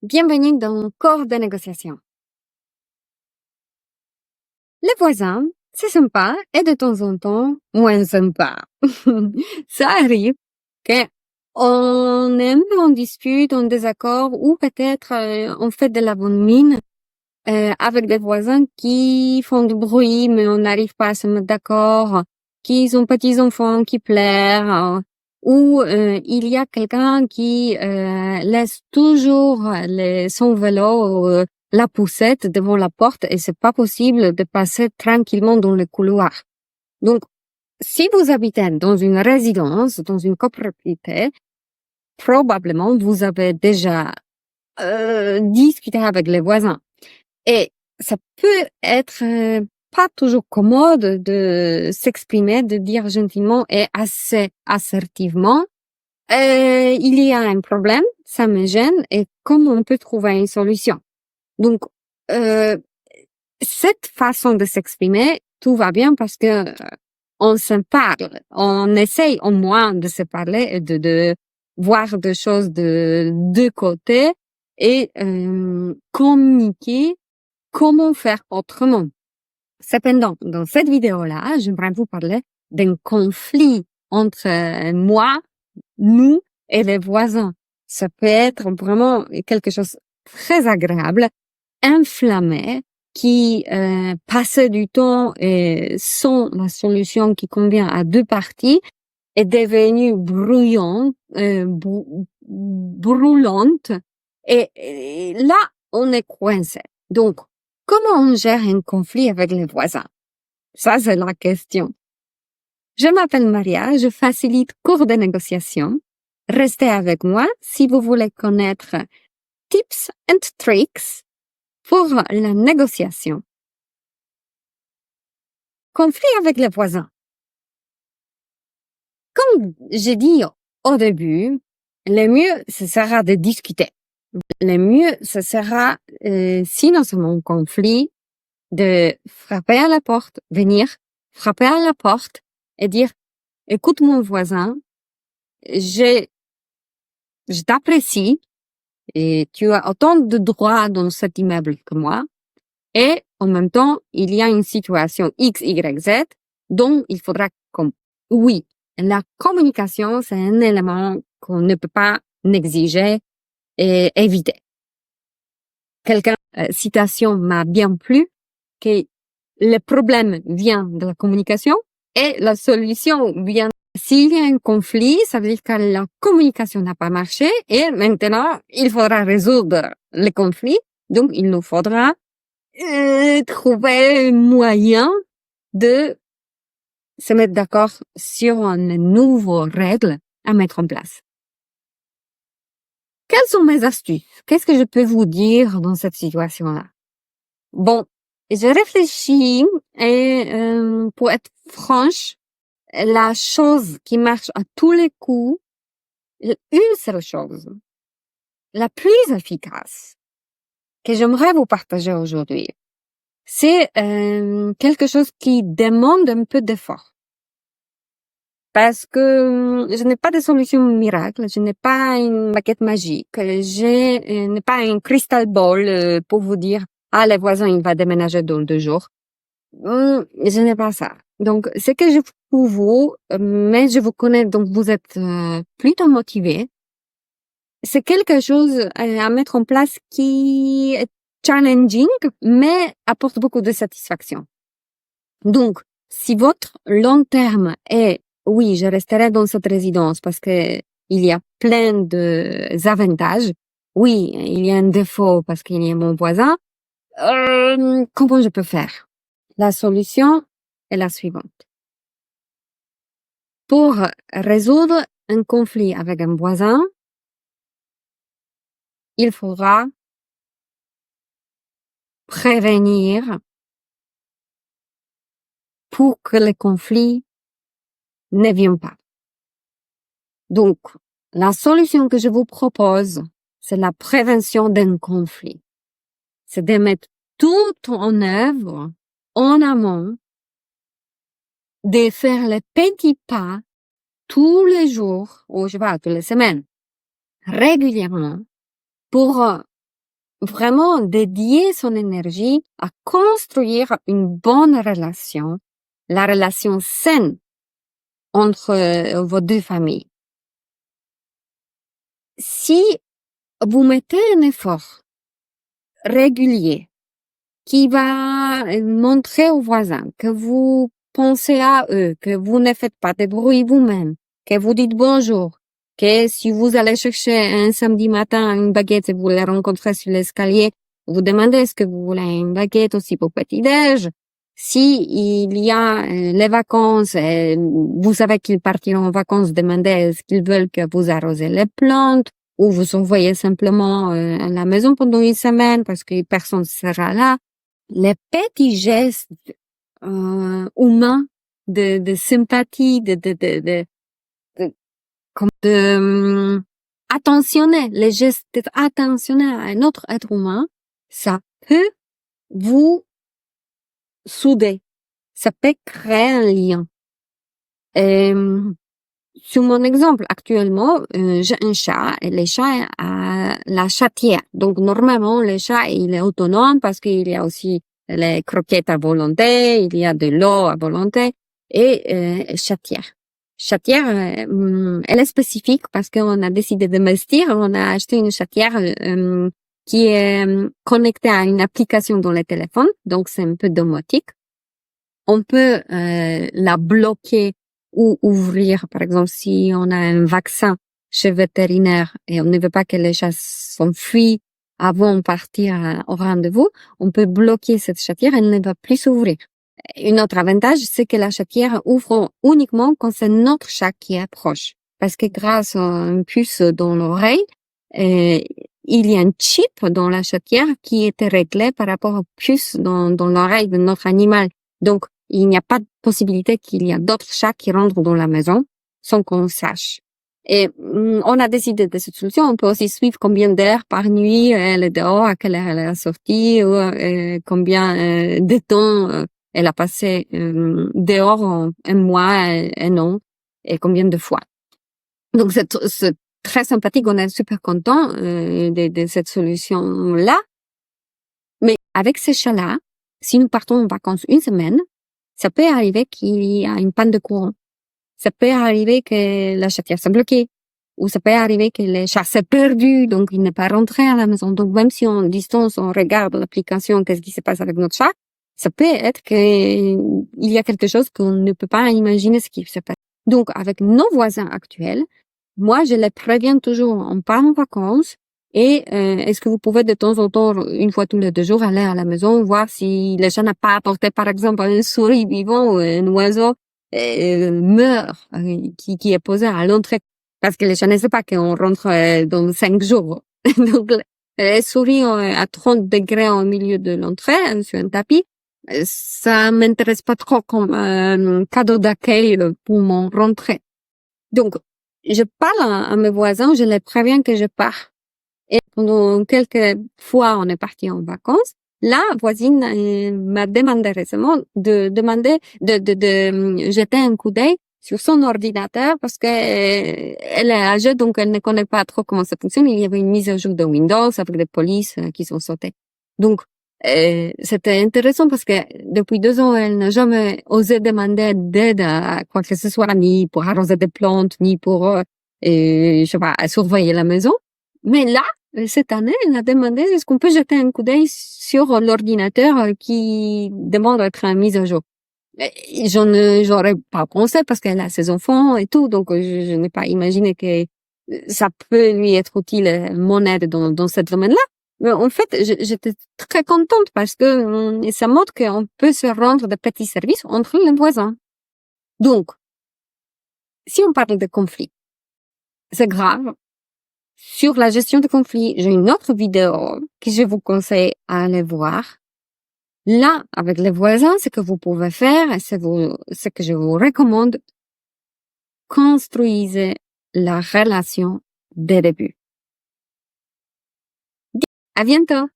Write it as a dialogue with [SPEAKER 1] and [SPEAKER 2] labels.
[SPEAKER 1] Bienvenue dans Corps de négociation. Les voisins, c'est sympa et de temps en temps, moins sympa. Ça arrive qu'on aime, on discute, on désaccord ou peut-être on fait de la bonne mine avec des voisins qui font du bruit mais on n'arrive pas à se mettre d'accord, qui ont petits enfants qui pleurent, ou il y a quelqu'un qui laisse toujours son vélo, la poussette devant la porte et c'est pas possible de passer tranquillement dans le couloir. Donc, si vous habitez dans une résidence, dans une copropriété, probablement vous avez déjà discuté avec les voisins. Et ça peut être pas toujours commode de s'exprimer, de dire gentiment et assez assertivement. Il y a un problème, ça me gêne et comment on peut trouver une solution. Donc, cette façon de s'exprimer, tout va bien parce que on se parle, on essaye au moins de se parler et de voir des choses de deux côtés et communiquer comment faire autrement. Cependant, dans cette vidéo-là, j'aimerais vous parler d'un conflit entre moi, nous et les voisins. Ça peut être vraiment quelque chose de très agréable, inflammé, qui passe du temps et sans la solution qui convient à deux parties est devenu brûlante et là on est coincé. Donc comment on gère un conflit avec les voisins? Ça c'est la question. Je m'appelle Maria, je facilite cours de négociation. Restez avec moi si vous voulez connaître tips and tricks pour la négociation. Conflit avec les voisins. Comme j'ai dit au début, le mieux, ce sera de discuter. Le mieux, ce sera, si nous sommes en conflit, de frapper à la porte, venir frapper à la porte et dire, écoute mon voisin, je t'apprécie et tu as autant de droits dans cet immeuble que moi. Et en même temps, il y a une situation X, Y, Z dont il faudra oui, la communication, c'est un élément qu'on ne peut pas négliger et éviter. Citation m'a bien plu, que le problème vient de la communication et la solution vient. S'il y a un conflit, ça veut dire que la communication n'a pas marché et maintenant, il faudra résoudre le conflit. Donc, il nous faudra trouver un moyen de se mettre d'accord sur une nouvelle règle à mettre en place. Quelles sont mes astuces? Qu'est-ce que je peux vous dire dans cette situation-là? Bon, j'ai réfléchi et pour être franche, la chose qui marche à tous les coups, une seule chose, la plus efficace que j'aimerais vous partager aujourd'hui, c'est quelque chose qui demande un peu d'effort. Parce que je n'ai pas de solution miracle, je n'ai pas une baguette magique, je n'ai pas un crystal ball pour vous dire ah les voisins il va déménager dans 2 jours. Je n'ai pas ça. Donc ce que je pour vous, mais je vous connais donc vous êtes plutôt motivé. C'est quelque chose à mettre en place qui est challenging mais apporte beaucoup de satisfaction. Donc si votre long terme est oui, je resterai dans cette résidence parce que il y a plein de avantages. Oui, il y a un défaut parce qu'il y a mon voisin. Comment je peux faire? La solution est la suivante. Pour résoudre un conflit avec un voisin, il faudra prévenir pour que le conflit ne vienne pas. Donc, la solution que je vous propose, c'est la prévention d'un conflit. C'est de mettre tout en œuvre, en amont, de faire les petits pas tous les jours, ou je sais pas, toutes les semaines, régulièrement, pour vraiment dédier son énergie à construire une bonne relation, la relation saine entre vos deux familles. Si vous mettez un effort régulier qui va montrer aux voisins que vous pensez à eux, que vous ne faites pas de bruit vous-même, que vous dites bonjour, que si vous allez chercher un samedi matin une baguette et vous les rencontrez sur l'escalier, vous demandez est-ce que vous voulez une baguette aussi pour petit-déj. Si il y a les vacances, vous savez qu'ils partiront en vacances, demandez est-ce qu'ils veulent que vous arrosez les plantes ou vous envoyez simplement à la maison pendant une semaine parce que personne ne sera là. Les petits gestes humains de sympathie, attentionner, les gestes d'être attentionner à un autre être humain, ça peut vous souder, ça peut créer un lien. Et, sur mon exemple, actuellement, j'ai un chat et le chat a la chatière. Donc, normalement, le chat, il est autonome parce qu'il y a aussi les croquettes à volonté, il y a de l'eau à volonté et chatière. Chatière, elle est spécifique parce qu'on a décidé de investir. On a acheté une chatière qui est connectée à une application dans le téléphone. Donc, c'est un peu domotique. On peut la bloquer ou ouvrir, par exemple, si on a un vaccin chez vétérinaire et on ne veut pas que les chats s'enfuient avant de partir au rendez-vous, on peut bloquer cette chatière, elle ne va plus s'ouvrir. Un autre avantage, c'est que la chatière ouvre uniquement quand c'est notre chat qui approche. Parce que grâce à une puce dans l'oreille, il y a un chip dans la chatière qui était réglé par rapport aux puces dans l'oreille de notre animal. Donc, il n'y a pas de possibilité qu'il y a d'autres chats qui rentrent dans la maison sans qu'on sache. Et on a décidé de cette solution. On peut aussi suivre combien d'heures par nuit elle est dehors, à quelle heure elle est sortie, ou combien de temps elle a passé dehors un mois, un an, et combien de fois. Donc c'est très sympathique. On est super content de cette solution-là. Mais avec ces chats-là, si nous partons en vacances une semaine, ça peut arriver qu'il y a une panne de courant. Ça peut arriver que la chatière s'est bloquée. Ou ça peut arriver que le chat s'est perdu, donc il n'est pas rentré à la maison. Donc même si en distance, on regarde l'application, qu'est-ce qui se passe avec notre chat, ça peut être qu'il y a quelque chose qu'on ne peut pas imaginer ce qui se passe. Donc avec nos voisins actuels, moi je les préviens toujours, on part en vacances, et est-ce que vous pouvez de temps en temps, une fois tous les 2 jours, aller à la maison, voir si le chat n'a pas apporté, par exemple, une souris vivant ou un oiseau meurt, qui est posé à l'entrée. Parce que les chats ne savent pas qu'on rentre dans 5 jours. Donc, les souris à 30 degrés au milieu de l'entrée, sur un tapis, ça m'intéresse pas trop comme cadeau d'accueil pour mon rentrée. Donc, je parle à mes voisins, je les préviens que je pars. Et pendant quelques fois, on est parti en vacances. La voisine m'a demandé récemment de jeter un coup d'œil sur son ordinateur parce que elle est âgée, donc elle ne connaît pas trop comment ça fonctionne. Il y avait une mise à jour de Windows avec des polices qui sont sautées. Donc, c'était intéressant parce que depuis 2 ans, elle n'a jamais osé demander d'aide à quoi que ce soit, ni pour arroser des plantes, ni pour, je sais pas, surveiller la maison. Mais là, cette année, elle a demandé est-ce qu'on peut jeter un coup d'œil sur l'ordinateur qui demande d'être mis à jour. J'aurais pas pensé parce qu'elle a ses enfants et tout, donc je n'ai pas imaginé que ça peut lui être utile, mon aide dans ce domaine-là. Mais en fait, j'étais très contente parce que ça montre qu'on peut se rendre de petits services entre les voisins. Donc, si on parle de conflit, c'est grave. Sur la gestion de conflits, j'ai une autre vidéo que je vous conseille à aller voir. Là, avec les voisins, ce que vous pouvez faire, ce que je vous recommande, construisez la relation dès le début. À bientôt!